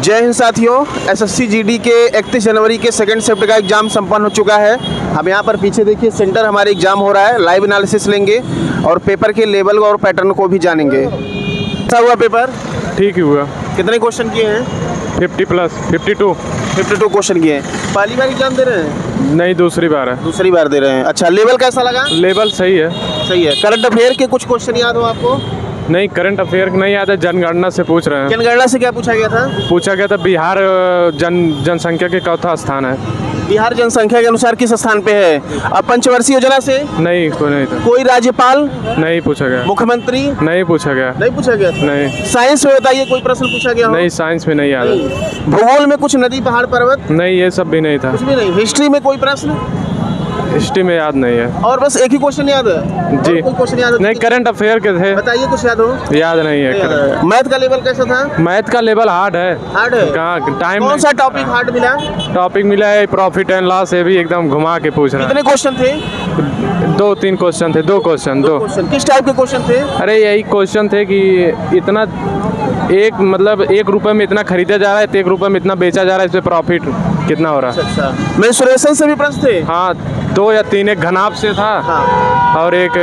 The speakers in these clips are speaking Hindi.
जय हिंद साथियों, एसएससी जीडी के 31 जनवरी के सेकंड शिफ्ट का एग्जाम संपन्न हो चुका है। हम यहाँ पर पीछे देखिए सेंटर हमारे एग्जाम हो रहा है। लाइव एनालिसिस लेंगे और पेपर के लेवल और पैटर्न को भी जानेंगे। कैसा हुआ पेपर? ठीक ही हुआ। कितने क्वेश्चन किए हैं? 50 प्लस 52 क्वेश्चन किए हैं। पहली बार एग्जाम दे रहे हैं? नहीं, दूसरी बार है। दूसरी बार दे रहे हैं। अच्छा, लेवल कैसा लगा? लेवल सही है। सही है। करंट अफेयर के कुछ क्वेश्चन याद हो आपको? नहीं, करंट अफेयर नहीं याद है, जनगणना से पूछ रहे हैं। जनगणना से क्या पूछा गया था? पूछा गया था बिहार जनसंख्या के चौथा स्थान है। बिहार जनसंख्या के अनुसार किस स्थान पे है? अब पंचवर्षीय योजना से? नहीं, कोई नहीं था। कोई राज्यपाल? नहीं पूछा गया। मुख्यमंत्री? नहीं पूछा गया। नहीं पूछा गया था। नहीं। साइंस में बताइए, कोई प्रश्न पूछा गया हो? नहीं, साइंस में नहीं याद है। भूगोल में कुछ नदी पहाड़ पर्वत? नहीं, ये सब भी नहीं था। कुछ भी नहीं। हिस्ट्री में कोई प्रश्न? हिस्ट्री में याद नहीं है। और बस एक ही क्वेश्चन याद है? जी। कोई क्वेश्चन याद है? नहीं, करंट अफेयर के थे। बताइए, कुछ याद हो? याद नहीं है। मैथ का लेवल कैसा था? मैथ का लेवल हार्ड है। हार्ड है? कहाँ टाइम? कौन सा टॉपिक हार्ड मिला? टॉपिक मिला है प्रॉफिट एंड लॉस। ये भी एकदम घुमा के पूछ रहा है। कितने क्वेश्चन थे? 2-3 क्वेश्चन थे। 2 क्वेश्चन। किस टाइप के क्वेश्चन थे? अरे यही क्वेश्चन थे कि इतना एक रुपए में इतना खरीदा जा रहा है, 1 रुपए में इतना बेचा जा रहा है, इस पे प्रॉफिट कितना हो रहा है। अच्छा, मेंसुरेशन से भी प्रश्न थे? हाँ, 2 या 3। एक घनाभ से था। हाँ। और एक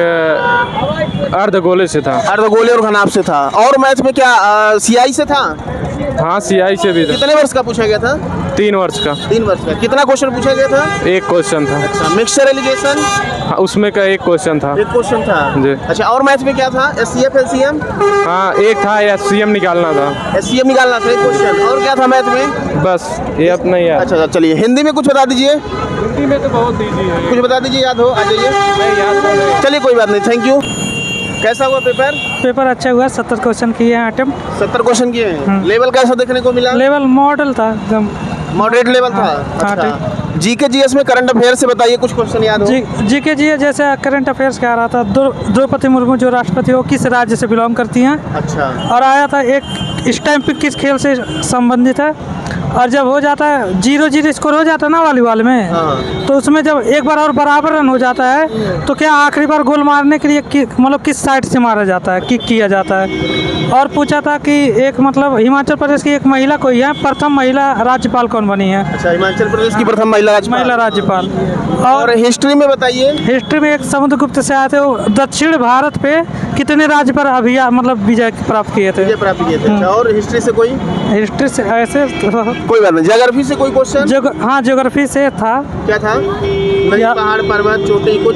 अर्धगोले से था। अर्धगोले और घनाभ से था। और मैथ में क्या सीआई से था? हाँ, सीआई से भी था। कितने वर्ष का पूछा गया था? 3 वर्ष का। 3 वर्ष का। कितना क्वेश्चन पूछा गया था? 1 क्वेश्चन था। अच्छा, मिक्सचर एलिगेशन? हाँ, उसमें का 1 क्वेश्चन था। 1 क्वेश्चन था जी। अच्छा, और मैथ में क्या था? SCF LCM? हाँ, एक था एचसीएम निकालना था। एससीएम निकालना था 1 क्वेश्चन। और क्या था मैथ में? बस ये अब नहीं याद। अच्छा, चलिए हिंदी में कुछ बता दीजिए। हिंदी में तो बहुत ईजी है। कुछ बता दीजिए, याद हो आ जाइए। नहीं याद नहीं। चलिए, कोई बात नहीं, थैंक यू। कैसा हुआ पेपर? पेपर अच्छा हुआ। 70 क्वेश्चन किए हैं अटेम्प्ट। 70 क्वेश्चन किए हैं। लेवल कैसा देखने को मिला? लेवल मॉडल था एकदम। मॉडरेट लेवल था। हाँ, अच्छा, जीके जीएस में करंट अफेयर से बताइए, कुछ क्वेश्चन याद हो? जीके जी जैसे करंट अफेयर्स का आ रहा था, द्रौपदी मुर्मू जो राष्ट्रपति हो किस राज्य से बिलोंग करती हैं। अच्छा। और आया था एक इस टाइम पे किस खेल से संबंधित है। और जब हो जाता है 0-0 स्कोर हो जाता है ना वॉलीबॉल में, हाँ। तो उसमें जब एक बार और बराबर रन हो जाता है तो क्या आखिरी बार गोल मारने के लिए मतलब किस साइड से मारा जाता है, किक किया जाता है। और पूछा था कि एक मतलब हिमाचल प्रदेश की एक महिला कोई है, प्रथम महिला राज्यपाल कौन बनी है? अच्छा, हिमाचल प्रदेश की प्रथम महिला राज्यपाल। और हिस्ट्री में बताइए। हिस्ट्री में एक समुद्रगुप्त से आए थे, वो दक्षिण भारत पे कितने राज्य पर अभियान मतलब विजय प्राप्त किए थे। अच्छा, और हिस्ट्री से कोई? हिस्ट्री से ऐसे कोई बात नहीं। ज्योग्राफी से कोई क्वेश्चन? हाँ, ज्योग्राफी से था। क्या था? नदी पहाड़ पर्वत चोटी कुछ?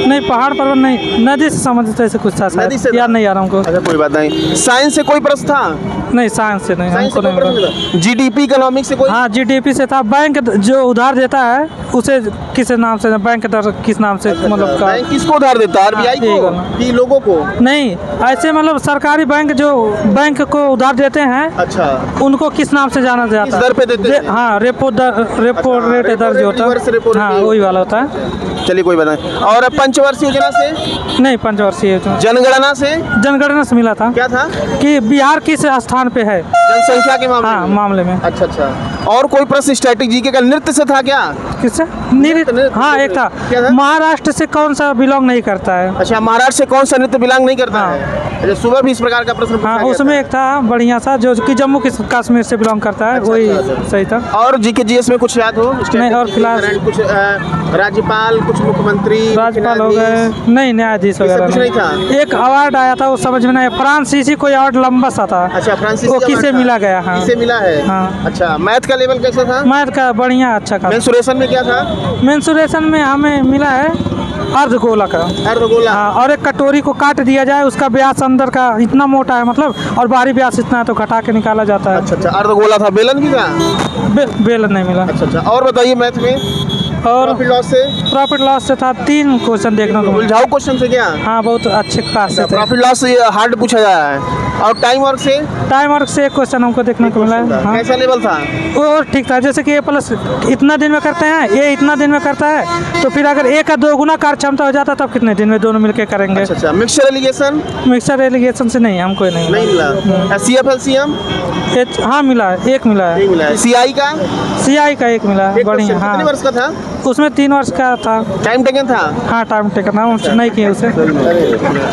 नहीं, पहाड़ पर्वत नहीं, नदी से संबंधित ऐसे कुछ था। नदी से याद नहीं आ रहा हमको। अच्छा, कोई बात नहीं। साइंस से कोई प्रश्न था? नहीं, साइंस से नहीं, हमको नहीं। जीडीपी इकोनॉमिक्स से कोई? हाँ, जीडीपी से था। बैंक जो उधार देता है उसे किस नाम से, बैंक दर किस नाम से, मतलब बैंक किसको उधार देता है? आरबीआई को कि लोगों को? नहीं, ऐसे मतलब सरकारी बैंक जो बैंक को उधार देते हैं। अच्छा, उनको किस नाम से जाना जाता है? दर पे देते हैं? हाँ, रेपो रेट दर जो होता है, हाँ वही वाला होता है। चलिए, कोई बात नहीं। और पंचवर्षीय योजना से? नहीं, पंचवर्षीय योजना। जनगणना से? जनगणना से मिला था। क्या था? कि बिहार किस स्थान पे है जनसंख्या के मामले? हाँ, मामले में। अच्छा। और कोई प्रश्न स्टैटिक जीके का नृत्य से था क्या? किससे? नृत्य। हाँ, एक था। महाराष्ट्र से कौन सा बिलोंग नहीं करता है? अच्छा, महाराष्ट्र से कौन सा नृत्य बिलोंग नहीं करता है? अच्छा, सुबह भी इस प्रकार का प्रश्न पूछा हाँ, गया उसमें एक था बढ़िया सा जो कि जम्मू कश्मीर से बिलोंग करता है। वही सही था। और जीके जीएस में कुछ याद हो? नहीं, और फिलहाल कुछ राज्यपाल, कुछ मुख्यमंत्री, राज्यपाल हो गए? नहीं, न्यायाधीश वगैरह कुछ नहीं था। एक अवार्ड आया था, वो समझ में नहीं। फ्रांसीसी कोई अवार्ड लंबा सा था। अच्छा, फ्रांसीसी वो किसे मिला गया? हाँ, किसे मिला है? हाँ। अच्छा, मैथ का लेवल कैसा था? मैथ का बढ़िया, अच्छा था। मेंसुरेशन में क्या था? मेंसुरेशन में हमें मिला है अर्धगोला का। अर्धगोला। हाँ, और एक कटोरी को काट दिया जाए, उसका व्यास अंदर का इतना मोटा है मतलब, और बाहरी व्यास इतना है तो घटा के निकाला जाता है। अच्छा, अर्धगोला था। बेलन भी था? बेलन नहीं मिला। अच्छा। और बताइए मैथ में। और प्रॉफिट लॉस से था 3 क्वेश्चन देखने को। उलझाऊ क्वेश्चन थे क्या? हाँ, बहुत अच्छे क्लास से थे। प्रॉफिट लॉस से हार्ड पूछा जा रहा है। और टाइम वर्क से? टाइम वर्क से 1 क्वेश्चन हमको देखने को मिला है। हाँ। कैसा लेवल था? वो ठीक था। जैसे कि A+ इतना दिन में करते हैं, ये इतना दिन में करता है, तो फिर अगर A का 2 गुना कार्य क्षमता हो जाता है तब कितने दिन में दोनों मिलकर करेंगे। अच्छा। Mixture allegation? मिक्सचर एलिगेशन से नहीं, हमको नहीं मिला। HCF LCM? हाँ, मिला है, 1 मिला है। सीआई का? सीआई का 1 मिला है। बढ़िया। हाँ, कितने वर्ष का था? उसमें 3 वर्ष का था। टाइम टेकन था? हाँ टाइम टेकन था, नहीं किए उसे।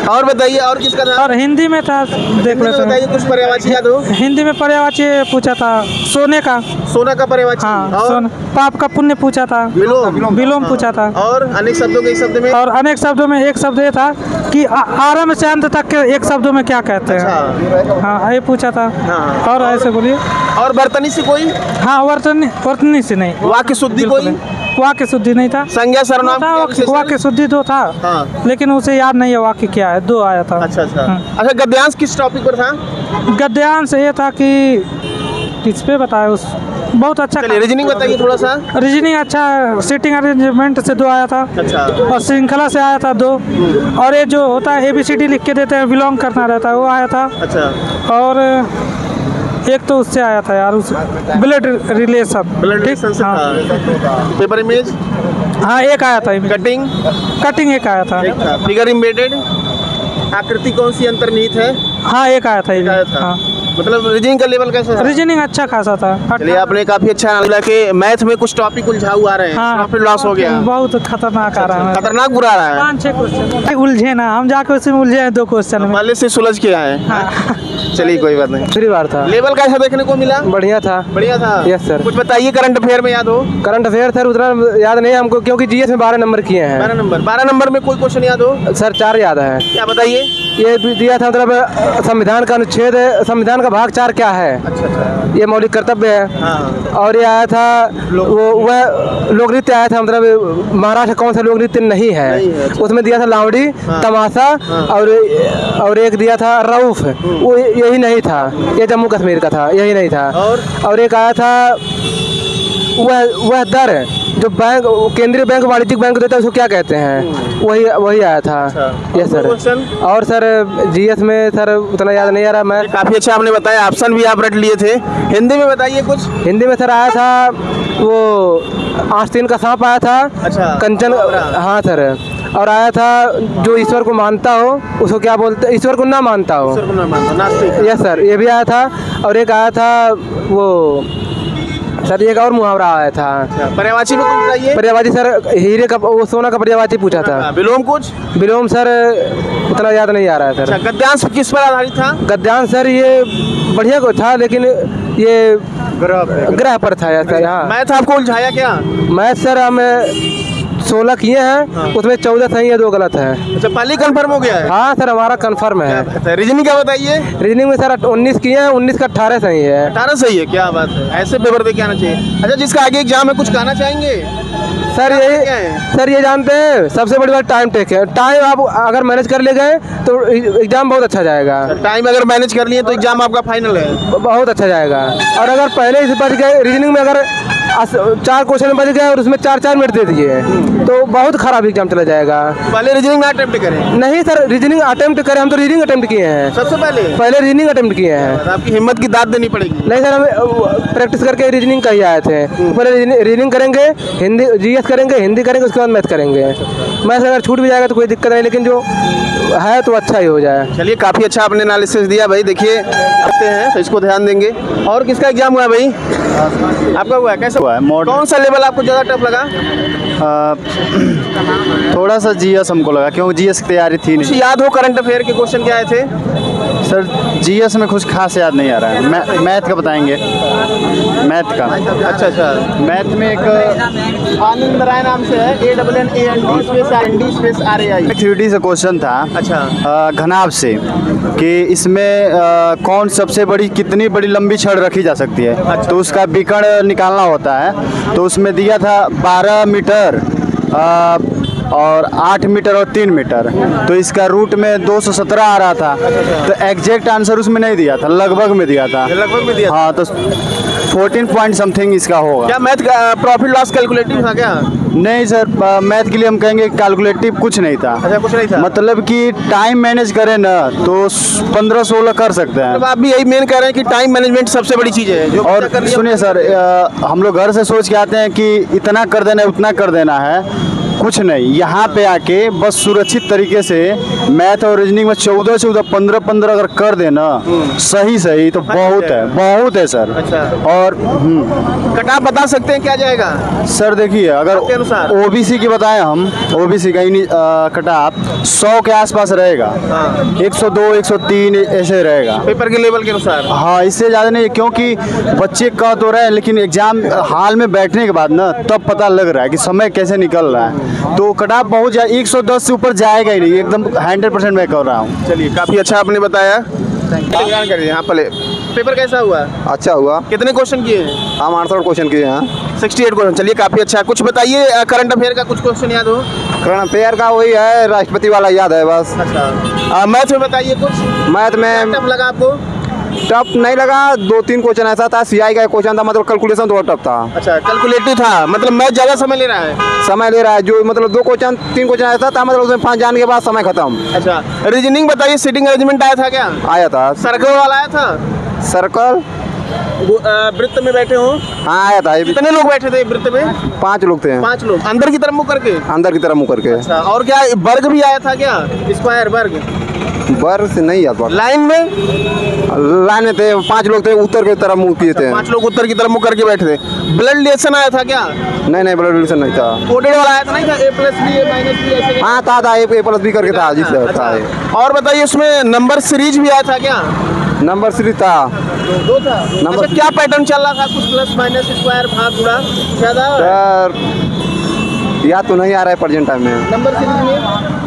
और बताइए और किसका नाम? और हिंदी में था, देख लेते बताइए कुछ पर्यायवाची याद हो? हिंदी में पर्यायवाची पूछा था सोने का। सोना का पर्यायवाची। हाँ और सोना। पाप का पुण्य पूछा था। विलोम पूछा था। और अनेक शब्दों के शब्द में? और अनेक शब्दों में एक शब्द ये था कि आरंभ से अंत तक के एक शब्दों में क्या कहते हैं। हाँ ये पूछा था। और ऐसे बोलिए। और बर्तनी से कोई? हाँ वर्तनी से नहीं। वाक्य शुद्धि कोई? वाक्य शुद्धि नहीं था। संज्ञा सर्वनाम वाक्य शुद्धि 2 था। हाँ। लेकिन उसे याद नहीं है वाक्य क्या है, 2 आया था। अच्छा। अच्छा गद्यांश किस टॉपिक पर था? गद्यांश ये था कि किस पे बताया उस बहुत अच्छा। रीजनिंग बताइए थोड़ा सा। रीजनिंग अच्छा, सीटिंग अरेंजमेंट से 2 आया था। अच्छा। और श्रृंखला से आया था 2। और ये जो होता है ABCD लिख के देते हैं, बिलोंग करना रहता है, वो आया था। अच्छा। और एक तो उससे आया था यार, उस ब्लड रिलेशन से। हाँ। Paper image? हाँ एक आया था। कटिंग एक आया था। Figure embedded? आकृति कौन सी अंतर्निहित है? हाँ एक आया था। हाँ मतलब रीजनिंग का लेवल कैसा था? रीजनिंग अच्छा खासा था। चलिए आपने काफी अच्छा नाम लिया कि मैथ में कुछ टॉपिक उलझाऊ आ रहे हैं। हाँ, प्रॉफिट लॉस हो गया। बहुत खतरनाक आ रहा है। खतरनाक बुरा आ रहा है। 5-6 क्वेश्चन उलझे ना, हम जाके उसमें उलझे हैं 2 क्वेश्चन में। पहले से सुलझ के आए। हाँ। चलिए कोई बात नहीं। दूसरी बार था। लेवल कैसा देखने को मिला? बढ़िया था। बढ़िया था। Yes sir. कुछ बताइए करंट अफेयर में याद हो? करंट अफेयर सर उतना याद नहीं है हमको, क्योंकि GS में 12 नंबर किए हैं। 12 नंबर में कोई क्वेश्चन याद हो? सर 4 याद है। क्या बताइए? ये भी दिया था मतलब संविधान का अनुच्छेद, संविधान का भाग 4 क्या है। अच्छा। ये मौलिक कर्तव्य है। हाँ। और ये आया था वह लोक नृत्य आया था, मतलब महाराष्ट्र कौन सा लोक नृत्य नहीं है। अच्छा। उसमें दिया था लावड़ी, तमाशा, और एक दिया था रऊफ, वो यही नहीं था। ये जम्मू कश्मीर का था, यही नहीं था। और एक आया था वह दर जो बैंक, केंद्रीय बैंक वाणिज्यिक बैंक देता है, उसको क्या कहते हैं, वही आया था। Yes sir. और सर GS में सर उतना याद नहीं आ रहा। मैं काफी अच्छा आपने बताया, ऑप्शन भी आप रट लिए थे। हिंदी में बताइए कुछ। हिंदी में सर आया था वो आस्तीन का सांप आया था। अच्छा। कंचन। हाँ सर। और आया था जो ईश्वर को मानता हो उसको क्या बोलते हैं, ईश्वर को ना मानता हो। यस सर, ये भी आया था। और एक आया था वो सर, एक और मुहावरा आया था। पर्यायवाची में कुछ बताइए। पर्यायवाची सर हीरे का, वो सोना का पर्यायवाची पूछा था। विलोम कुछ? विलोम सर उतना याद नहीं आ रहा है सर। गद्यांश किस पर आधारित था? गद्यांश सर ये बढ़िया को था, लेकिन ये ग्रह पर था यार। हाँ। मैथ आपको उलझाया क्या? मैथ सर हमें 16 किए हैं, उसमें 14 सही है, 2 गलत है। अच्छा पहले कंफर्म हो गया है? हाँ सर हमारा कंफर्म है। रीजनिंग क्या बताइए? रीजनिंग में सर 19 किए हैं, 19 का 18 सही है। 18 सही है, क्या बात है। ऐसे पेपर दे के आना चाहिए। अच्छा जिसका आगे एग्जाम है कुछ कहना चाहेंगे? सर ये जानते हैं सबसे बड़ी बात टाइम टेक है। टाइम आप अगर मैनेज कर ले गए तो एग्जाम बहुत अच्छा जाएगा। टाइम अगर मैनेज कर लिए तो एग्जाम आपका फाइनल है, बहुत अच्छा जाएगा। और अगर पहले से बच गए, रीजनिंग में अगर 4 क्वेश्चन बच गए और उसमें 4-4 मिनट दे दिए तो बहुत खराब एग्जाम चला जाएगा। पहले रीजनिंग ना अटेम्प्ट करें? नहीं सर, रीजनिंग अटेम्प्ट करें, हम तो रीजनिंग अटेम्प्ट किए हैं। सबसे पहले रीजनिंग अटेम्प्ट किए हैं। आपकी हिम्मत की दाद देनी पड़ेगी। नहीं सर, हमें प्रैक्टिस करके रीजनिंग का ही आए थे। पहले रीजनिंग करेंगे, हिंदी GS करेंगे, हिंदी करेंगे, उसके बाद मैथ करेंगे। मैथ अगर छूट भी जाएगा तो कोई दिक्कत नहीं, लेकिन जो है तो अच्छा ही हो जाए। चलिए काफ़ी अच्छा आपने एनालिसिस दिया भाई। देखिए आते हैं तो इसको ध्यान देंगे। और किसका एग्जाम हुआ है भाई? आपका हुआ है? कैसा हुआ है? कौन सा लेवल आपको ज़्यादा टफ लगा? थोड़ा सा GS हमको लगा, क्योंकि GS की तैयारी थी नहीं। याद हो करंट अफेयर के क्वेश्चन क्या आए थे? सर GS में कुछ खास याद नहीं आ रहा है। मैथ का बताएंगे? मैथ का? अच्छा। मैथ में एक आनंद राय नाम से है, ANNAND space RND space RAI। 3D से क्वेश्चन था। अच्छा। घनाभ से कि इसमें कौन सबसे बड़ी, कितनी बड़ी लंबी छड़ रखी जा सकती है। अच्छा। तो उसका विकर्ण निकालना होता है। तो उसमें दिया था 12 मीटर और 8 मीटर और 3 मीटर। तो इसका रूट में 217 आ रहा था। तो एग्जैक्ट आंसर उसमें नहीं दिया था, लगभग में दिया था। लगभग में दिया? हाँ, तो 14 पॉइंट समथिंग इसका होगा। क्या मैथ का प्रॉफिट लॉस कैलकुलेटिव था क्या? नहीं सर, मैथ के लिए हम कहेंगे कैलकुलेटिव कुछ नहीं था। अच्छा, कुछ नहीं था। मतलब कि टाइम मैनेज करें ना तो 15-16 कर सकते हैं। मतलब आप भी यही मेन कह रहे हैं कि टाइम मैनेजमेंट सबसे बड़ी चीज़ है जो। और सुनिए सर, हम लोग घर से सोच के आते हैं कि इतना कर देना है, उतना कर देना है। कुछ नहीं, यहाँ पे आके बस सुरक्षित तरीके से मैथ और रीजनिंग में 14 15 अगर कर देना सही तो बहुत है सर। अच्छा। और कट ऑफ बता सकते हैं क्या जाएगा सर देखिए, अगर आपके अनुसार? ओबीसी की बताएं हम, ओबीसी का कट ऑफ 100 के आसपास रहेगा। 102 103 ऐसे रहेगा पेपर के लेवल के अनुसार। हाँ, इससे ज़्यादा नहीं, क्योंकि बच्चे कह तो रहे हैं लेकिन एग्जाम हाल में बैठने के बाद ना तब पता लग रहा है कि समय कैसे निकल रहा है। तो कट ऑफ बहुत 110 से ऊपर जाएगा ही नहीं, एकदम 100% मैं कह रहा हूँ। चलिए, काफ़ी अच्छा आपने बताया। करिए यहाँ पहले पेपर कैसा हुआ? अच्छा हुआ। कितने क्वेश्चन किए हैं? हम 68 क्वेश्चन किए हैं। 68 क्वेश्चन। चलिए, काफ़ी अच्छा। कुछ बताइए करंट अफेयर का कुछ क्वेश्चन याद हो? करंट अफेयर का वही है, राष्ट्रपति वाला याद है बस। अच्छा। मैथ में बताइए कुछ। मैथ में टफ लगा आपको? टफ नहीं लगा, 2-3 क्वेश्चन ऐसा था। सीआई का क्वेश्चन था, मतलब कैलकुलेशन थोड़ा टफ था। अच्छा, कैलकुलेटिव था, मतलब मैथ ज़्यादा समय ले रहा है। समय ले रहा है, जो मतलब 2 क्वेश्चन 3 क्वेश्चन ऐसा था, मतलब उसमें 5 जाने के बाद समय खत्म। अच्छा, रीजनिंग बताइए, सीटिंग अरेंजमेंट आया था क्या? आया था। सर्कल वाला आया था? सर्कल वृत्त में बैठे हो? हाँ आया था। कितने लोग बैठे थे वृत्त में? 5 लोग थे। 5 लोग अंदर की तरफ मुँह करके? अंदर की तरफ मुँह करके। अच्छा, और क्या वर्ग भी आया था क्या? स्क्वायर वर्ग? वर्ग से नहीं आता। लाइन में थे 5 लोग थे, उत्तर की तरफ मुँह किए थे। 5 लोग उत्तर की तरफ मुँह करके बैठे थे। ब्लड रिलेशन आया था क्या? नहीं, ब्लड रिलेशन नहीं था। कोडेड वाला आया था? नहीं था, A+B A-B ऐसे? हाँ था, A+B करके था जी सर। अच्छा। था। और बताइए, उसमें नंबर सीरीज भी आया था क्या? नंबर सीरीज था। 2 था। अच्छा, क्या पैटर्न चल रहा था? कुछ प्लस माइनस स्क्वायर भाग गुणा ज़्यादा? सर याद तो नहीं आ रहा है प्रेजेंट टाइम में। नंबर सीरीज में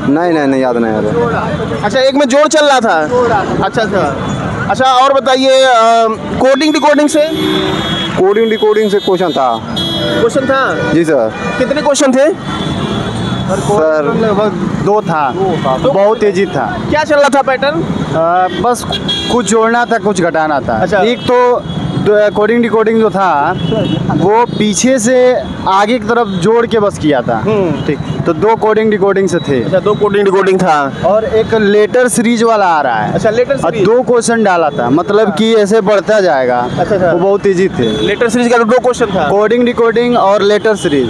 नहीं याद नहीं आ रहा। अच्छा, एक में जोड़ चल रहा था। अच्छा, और बताइए कोडिंग डिकोडिंग से? कोडिंग डिकोडिंग से क्वेश्चन था जी सर। कितने क्वेश्चन थे सर? लगभग 2 था, बहुत तेजी था। क्या चल रहा था पैटर्न? बस कुछ जोड़ना था, कुछ घटाना था। अच्छा। एक तो कोडिंग डिकोडिंग जो था वो पीछे से आगे की तरफ जोड़ के बस किया था। ठीक, तो 2 कोडिंग डिकोडिंग से थे। अच्छा, 2 कोडिंग डिकोडिंग था। और एक लेटर सीरीज वाला आ रहा है। अच्छा, लेटर सीरीज। 2 क्वेश्चन डाला था, मतलब कि ऐसे बढ़ता जाएगा। अच्छा। वो बहुत इजी थे। लेटर सीरीज का 2 क्वेश्चन था। कोडिंग डिकोडिंग और लेटर सीरीज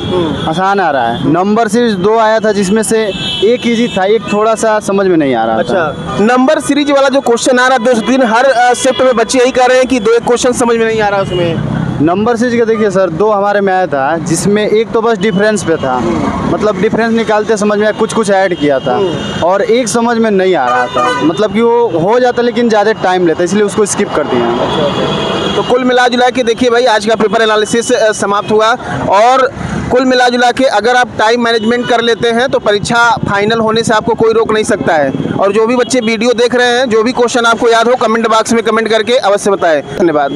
आसान आ रहा है। नंबर सीरीज 2 आया था, जिसमें से एक इजी था, एक थोड़ा सा समझ में नहीं आ रहा था। अच्छा, नंबर सीरीज वाला जो क्वेश्चन आ रहा है 2 दिन हर शिफ्ट में बच्चे यही कह रहे हैं कि 2 क्वेश्चन समझ में नहीं आ रहा उसमें। नंबर सीरीज का देखिए सर, 2 हमारे में आया था, जिसमें एक तो बस डिफरेंस पे था, मतलब डिफरेंस निकालते समझ में कुछ ऐड किया था, और एक समझ में नहीं आ रहा था, मतलब कि वो हो जाता लेकिन ज़्यादा टाइम लेता, इसलिए उसको स्किप कर दिया। तो कुल मिला जुला के देखिए भाई, आज का पेपर एनालिसिस समाप्त हुआ, और कुल मिला जुला के अगर आप टाइम मैनेजमेंट कर लेते हैं तो परीक्षा फाइनल होने से आपको कोई रोक नहीं सकता है। और जो भी बच्चे वीडियो देख रहे हैं, जो भी क्वेश्चन आपको याद हो, कमेंट बॉक्स में कमेंट करके अवश्य बताएं। धन्यवाद।